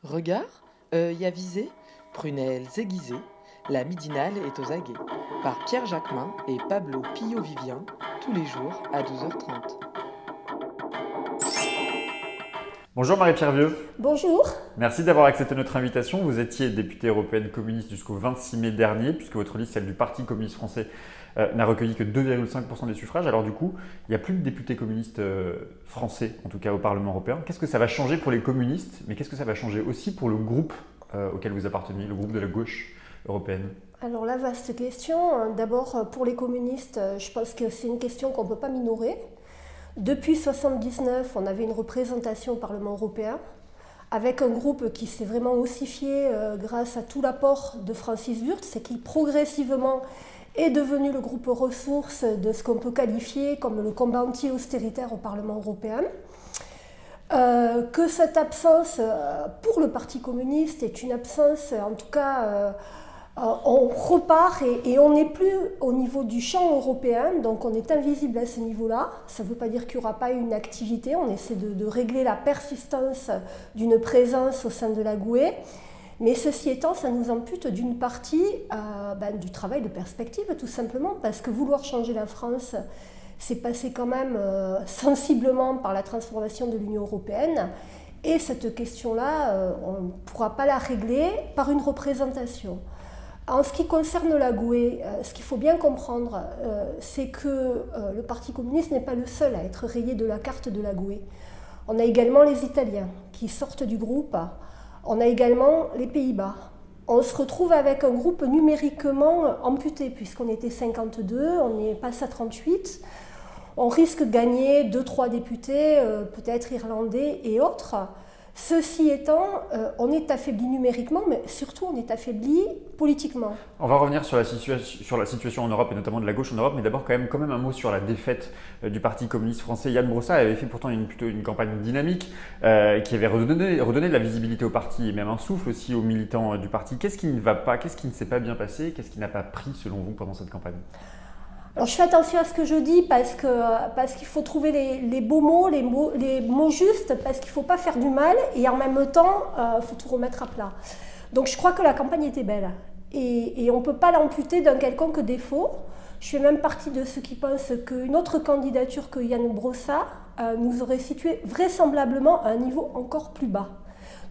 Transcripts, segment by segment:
Regard, œil avisé, prunelles aiguisées, la midinale est aux aguets, par Pierre Jacquemin et Pablo Pillo-Vivien, tous les jours à 12h30. Bonjour Marie-Pierre Vieux. Bonjour. Merci d'avoir accepté notre invitation. Vous étiez députée européenne communiste jusqu'au 26 mai dernier, puisque votre liste, celle du Parti communiste français, n'a recueilli que 2,5% des suffrages. Alors du coup, il n'y a plus de députés communistes français, en tout cas au Parlement européen. Qu'est-ce que ça va changer pour les communistes, mais qu'est-ce que ça va changer aussi pour le groupe auquel vous appartenez, le groupe de la gauche européenne? Alors la vaste question, d'abord pour les communistes, je pense que c'est une question qu'on ne peut pas minorer. Depuis 1979, on avait une représentation au Parlement européen, avec un groupe qui s'est vraiment ossifié grâce à tout l'apport de Francis Wurth, c'est qui progressivement est devenu le groupe ressource de ce qu'on peut qualifier comme le combat anti-austéritaire au Parlement européen. Que cette absence pour le Parti communiste est une absence, en tout cas, on repart et on n'est plus au niveau du champ européen, donc on est invisible à ce niveau-là. Ça ne veut pas dire qu'il n'y aura pas une activité, on essaie de régler la persistance d'une présence au sein de la GUE. Mais ceci étant, ça nous ampute d'une partie du travail de perspective, tout simplement, parce que vouloir changer la France, c'est passer quand même sensiblement par la transformation de l'Union européenne. Et cette question-là, on ne pourra pas la régler par une représentation. En ce qui concerne la GUE, ce qu'il faut bien comprendre, c'est que le Parti communiste n'est pas le seul à être rayé de la carte de la GUE. On a également les Italiens qui sortent du groupe. On a également les Pays-Bas. On se retrouve avec un groupe numériquement amputé, puisqu'on était 52, on est passé à 38. On risque de gagner 2-3 députés, peut-être irlandais et autres. Ceci étant, on est affaibli numériquement, mais surtout on est affaibli politiquement. On va revenir sur la situation en Europe et notamment de la gauche en Europe, mais d'abord quand même un mot sur la défaite du Parti communiste français. Yann Brossa avait fait pourtant plutôt une campagne dynamique qui avait redonné de la visibilité au parti et même un souffle aussi aux militants du parti. Qu'est-ce qui ne va pas, qu'est-ce qui ne s'est pas bien passé, qu'est-ce qui n'a pas pris selon vous pendant cette campagne? Alors je fais attention à ce que je dis parce qu'il faut trouver les beaux mots, les mots justes, parce qu'il ne faut pas faire du mal et en même temps, il faut tout remettre à plat. Donc je crois que la campagne était belle et on ne peut pas l'amputer d'un quelconque défaut. Je fais même partie de ceux qui pensent qu'une autre candidature que Yann Brossa nous aurait situé vraisemblablement à un niveau encore plus bas.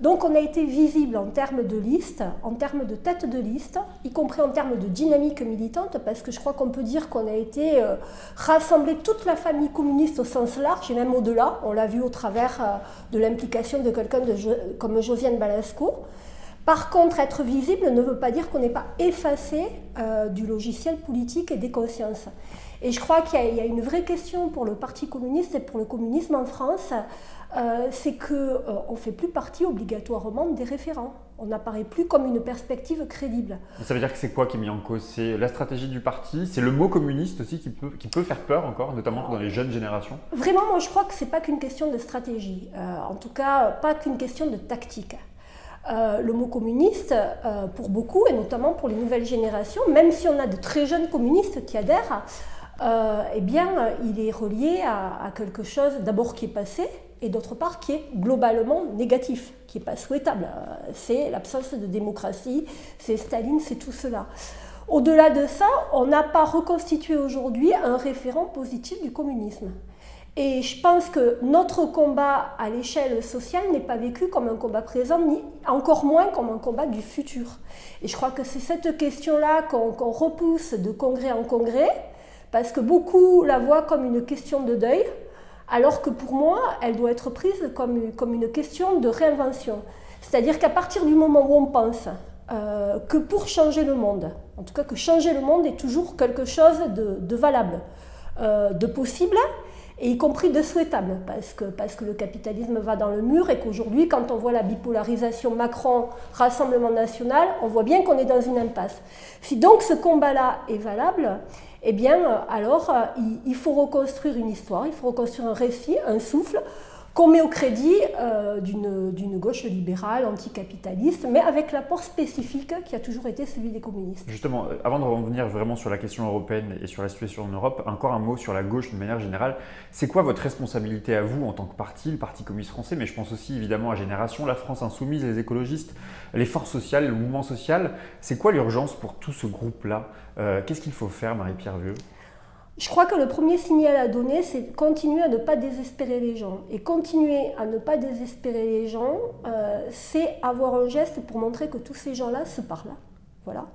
Donc on a été visible en termes de liste, en termes de tête de liste, y compris en termes de dynamique militante, parce que je crois qu'on peut dire qu'on a été rassemblé toute la famille communiste au sens large, et même au-delà. On l'a vu au travers de l'implication de quelqu'un comme Josiane Balasco. Par contre, être visible ne veut pas dire qu'on n'est pas effacé du logiciel politique et des consciences. Et je crois qu'il y a une vraie question pour le Parti communiste et pour le communisme en France, c'est qu'on ne fait plus partie obligatoirement des référents. On n'apparaît plus comme une perspective crédible. Ça veut dire que c'est quoi qui est mis en cause? C'est la stratégie du parti, c'est le mot communiste aussi qui peut faire peur encore, notamment dans les jeunes générations? Vraiment, moi je crois que ce n'est pas qu'une question de stratégie, en tout cas pas qu'une question de tactique. Le mot communiste, pour beaucoup, et notamment pour les nouvelles générations, même si on a de très jeunes communistes qui adhèrent, eh bien, il est relié à quelque chose d'abord qui est passé, et d'autre part qui est globalement négatif, qui n'est pas souhaitable. C'est l'absence de démocratie, c'est Staline, c'est tout cela. Au-delà de ça, on n'a pas reconstitué aujourd'hui un référent positif du communisme. Et je pense que notre combat à l'échelle sociale n'est pas vécu comme un combat présent, ni encore moins comme un combat du futur. Et je crois que c'est cette question-là qu'on repousse de congrès en congrès, parce que beaucoup la voient comme une question de deuil, alors que pour moi, elle doit être prise comme une question de réinvention. C'est-à-dire qu'à partir du moment où on pense que pour changer le monde, en tout cas que changer le monde est toujours quelque chose de valable, de possible, et y compris de souhaitable, parce que le capitalisme va dans le mur et qu'aujourd'hui, quand on voit la bipolarisation Macron-Rassemblement national, on voit bien qu'on est dans une impasse. Si donc ce combat-là est valable, eh bien alors il faut reconstruire une histoire, il faut reconstruire un récit, un souffle, qu'on met au crédit d'une gauche libérale, anticapitaliste, mais avec l'apport spécifique qui a toujours été celui des communistes. Justement, avant de revenir vraiment sur la question européenne et sur la situation en Europe, encore un mot sur la gauche de manière générale. C'est quoi votre responsabilité à vous en tant que parti, le Parti communiste français, mais je pense aussi évidemment à Génération, la France insoumise, les écologistes, les forces sociales, le mouvement social. C'est quoi l'urgence pour tout ce groupe-là? Qu'est-ce qu'il faut faire, Marie-Pierre Vieux? Je crois que le premier signal à donner, c'est continuer à ne pas désespérer les gens. Et continuer à ne pas désespérer les gens, c'est avoir un geste pour montrer que tous ces gens-là se parlent. Voilà,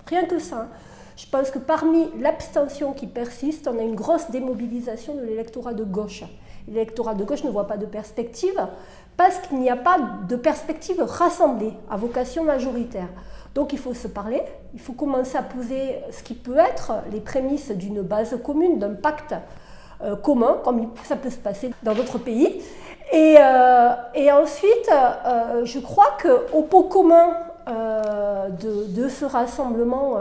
rien que ça. Je pense que parmi l'abstention qui persiste, on a une grosse démobilisation de l'électorat de gauche. L'électorat de gauche ne voit pas de perspective parce qu'il n'y a pas de perspective rassemblée à vocation majoritaire. Donc il faut se parler, il faut commencer à poser ce qui peut être les prémices d'une base commune, d'un pacte commun, comme ça peut se passer dans d'autres pays. Et ensuite, je crois qu'au pot commun de ce rassemblement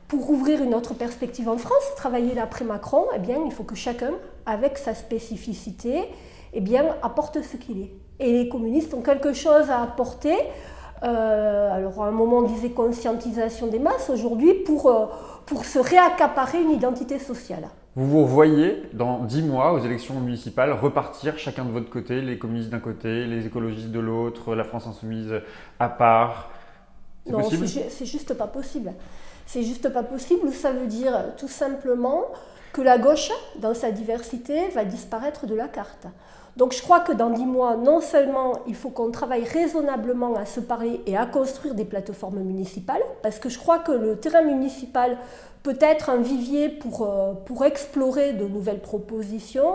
pour ouvrir une autre perspective en France, travailler l'après Macron, eh bien, il faut que chacun, avec sa spécificité, eh bien, apporte ce qu'il est. Et les communistes ont quelque chose à apporter. Alors à un moment on disait conscientisation des masses, aujourd'hui pour se réaccaparer une identité sociale. Vous vous revoyez dans 10 mois aux élections municipales repartir chacun de votre côté, les communistes d'un côté, les écologistes de l'autre, la France insoumise à part? C'est possible? C'est juste pas possible. C'est juste pas possible, ça veut dire tout simplement que la gauche, dans sa diversité, va disparaître de la carte. Donc je crois que dans 10 mois, non seulement il faut qu'on travaille raisonnablement à se parler et à construire des plateformes municipales, parce que je crois que le terrain municipal peut être un vivier pour explorer de nouvelles propositions,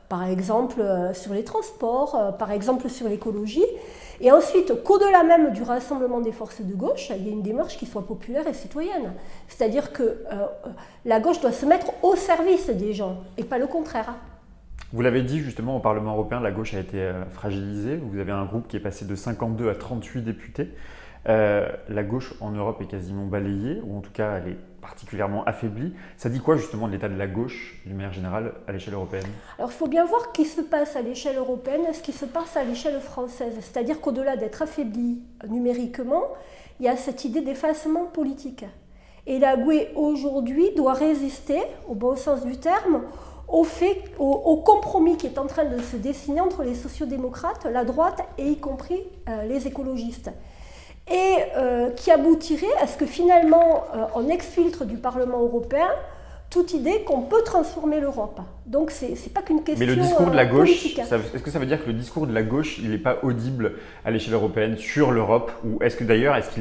par exemple sur les transports, par exemple sur l'écologie. Et ensuite, qu'au-delà même du rassemblement des forces de gauche, il y a une démarche qui soit populaire et citoyenne. C'est-à-dire que la gauche doit se mettre au service des gens, et pas le contraire. Vous l'avez dit justement, au Parlement européen, la gauche a été fragilisée. Vous avez un groupe qui est passé de 52 à 38 députés. La gauche en Europe est quasiment balayée, ou en tout cas elle est particulièrement affaiblie. Ça dit quoi justement de l'état de la gauche, d'une manière générale, à l'échelle européenne? Alors il faut bien voir ce qui se passe à l'échelle européenne et ce qui se passe à l'échelle française. C'est-à-dire qu'au-delà d'être affaibli numériquement, il y a cette idée d'effacement politique. Et la GUE aujourd'hui doit résister, au bon sens du terme, au compromis qui est en train de se dessiner entre les sociodémocrates, la droite et y compris les écologistes. Et qui aboutirait à ce que finalement on exfiltre du Parlement européen toute idée qu'on peut transformer l'Europe. Donc c'est pas qu'une question politique. Mais le discours de la gauche, est-ce que ça veut dire que le discours de la gauche, il n'est pas audible à l'échelle européenne sur l'Europe? Ou est-ce qu'il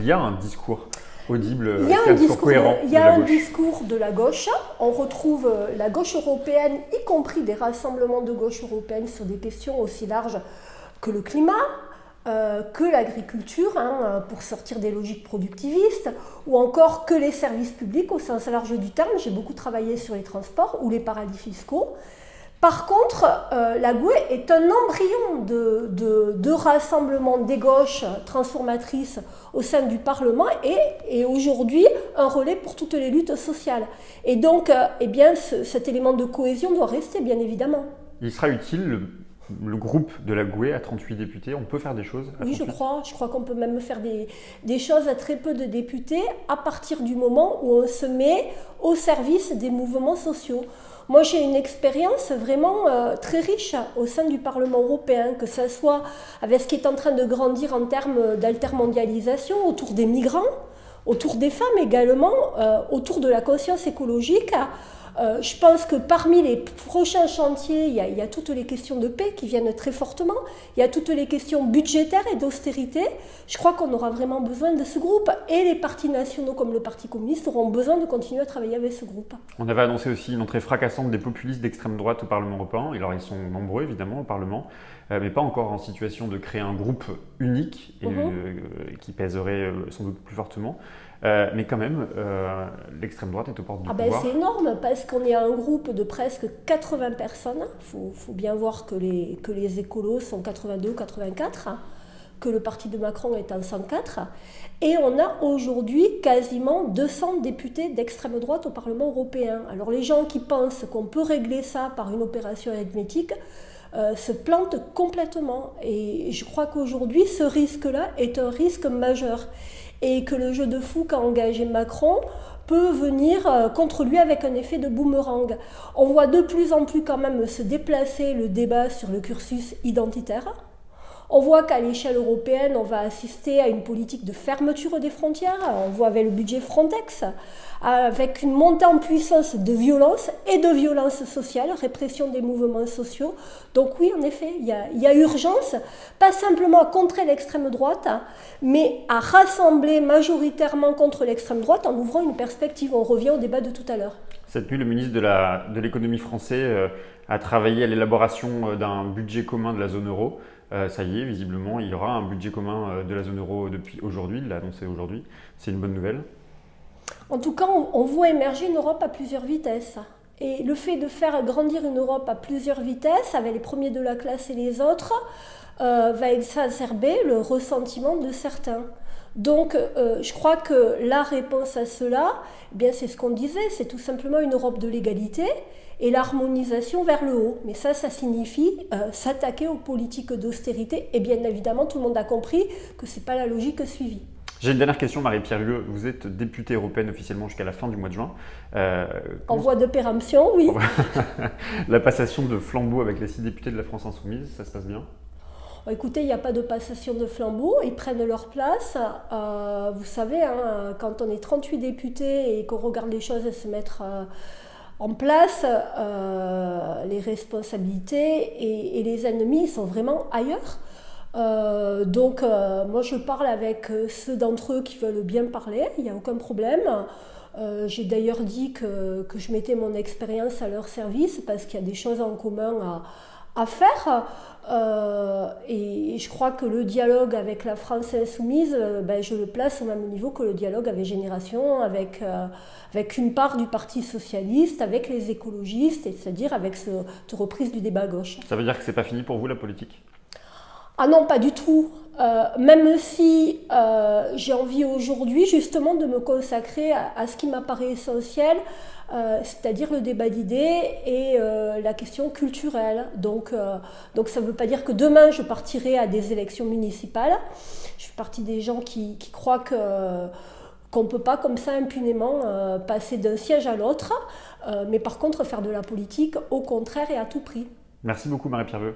y a un discours audible, il y a un discours de la gauche. On retrouve la gauche européenne, y compris des rassemblements de gauche européenne sur des questions aussi larges que le climat, que l'agriculture, pour sortir des logiques productivistes, ou encore que les services publics au sens large du terme. J'ai beaucoup travaillé sur les transports ou les paradis fiscaux. Par contre, la GUE est un embryon de rassemblement des gauches transformatrices au sein du Parlement et aujourd'hui un relais pour toutes les luttes sociales. Et donc, cet élément de cohésion doit rester, bien évidemment. Il sera utile, le groupe de la GUE à 38 députés, on peut faire des choses à 38? Oui, je crois qu'on peut même faire des choses à très peu de députés à partir du moment où on se met au service des mouvements sociaux. Moi, j'ai une expérience vraiment très riche au sein du Parlement européen, que ce soit avec ce qui est en train de grandir en termes d'altermondialisation, autour des migrants, autour des femmes également, autour de la conscience écologique. Je pense que parmi les prochains chantiers, il y a toutes les questions de paix qui viennent très fortement, il y a toutes les questions budgétaires et d'austérité. Je crois qu'on aura vraiment besoin de ce groupe et les partis nationaux comme le Parti communiste auront besoin de continuer à travailler avec ce groupe. On avait annoncé aussi une entrée fracassante des populistes d'extrême droite au Parlement européen. Alors ils sont nombreux évidemment au Parlement, mais pas encore en situation de créer un groupe unique et qui pèserait sans doute plus fortement. Mais quand même, l'extrême droite est aux portes du pouvoir. C'est énorme parce qu'on est un groupe de presque 80 personnes. Il faut bien voir que les écolos sont 82 ou 84, que le parti de Macron est en 104. Et on a aujourd'hui quasiment 200 députés d'extrême droite au Parlement européen. Alors les gens qui pensent qu'on peut régler ça par une opération arithmétique, se plante complètement. Et je crois qu'aujourd'hui, ce risque-là est un risque majeur. Et que le jeu de fou qu'a engagé Macron peut venir contre lui avec un effet de boomerang. On voit de plus en plus quand même se déplacer le débat sur le cursus identitaire. On voit qu'à l'échelle européenne, on va assister à une politique de fermeture des frontières. On voit avec le budget Frontex, avec une montée en puissance de violence et de violence sociale, répression des mouvements sociaux. Donc oui, en effet, il y a urgence, pas simplement à contrer l'extrême droite, mais à rassembler majoritairement contre l'extrême droite en ouvrant une perspective. On revient au débat de tout à l'heure. Cette nuit, le ministre de l'économie français a travaillé à l'élaboration d'un budget commun de la zone euro. Ça y est, visiblement, il y aura un budget commun de la zone euro depuis aujourd'hui, il l'a annoncé aujourd'hui. C'est une bonne nouvelle. En tout cas, on voit émerger une Europe à plusieurs vitesses. Et le fait de faire grandir une Europe à plusieurs vitesses, avec les premiers de la classe et les autres, va exacerber le ressentiment de certains. Donc, je crois que la réponse à cela, eh bien, c'est ce qu'on disait, c'est tout simplement une Europe de l'égalité et l'harmonisation vers le haut. Mais ça signifie s'attaquer aux politiques d'austérité. Et bien évidemment, tout le monde a compris que ce n'est pas la logique suivie. J'ai une dernière question, Marie-Pierre Hugues. Vous êtes députée européenne officiellement jusqu'à la fin du mois de juin. En voie de péremption, oui. La passation de flambeau avec les 6 députés de la France Insoumise, ça se passe bien ? Écoutez, il n'y a pas de passation de flambeau, ils prennent leur place. Vous savez, hein, quand on est 38 députés et qu'on regarde les choses se mettre en place, les responsabilités et les ennemis sont vraiment ailleurs. Donc moi je parle avec ceux d'entre eux qui veulent bien parler, il n'y a aucun problème. J'ai d'ailleurs dit que je mettais mon expérience à leur service parce qu'il y a des choses en commun à faire. Et je crois que le dialogue avec la France insoumise, je le place au même niveau que le dialogue avec Génération, avec une part du Parti socialiste, avec les écologistes, c'est-à-dire avec cette reprise du débat à gauche. Ça veut dire que c'est pas fini pour vous la politique ? Ah non, pas du tout. Même si j'ai envie aujourd'hui justement de me consacrer à ce qui m'apparaît essentiel, c'est-à-dire le débat d'idées et la question culturelle. Donc ça ne veut pas dire que demain je partirai à des élections municipales. Je fais partie des gens qui croient qu'on ne peut pas comme ça impunément passer d'un siège à l'autre, mais par contre faire de la politique au contraire et à tout prix. Merci beaucoup Marie-Pierre Hugues.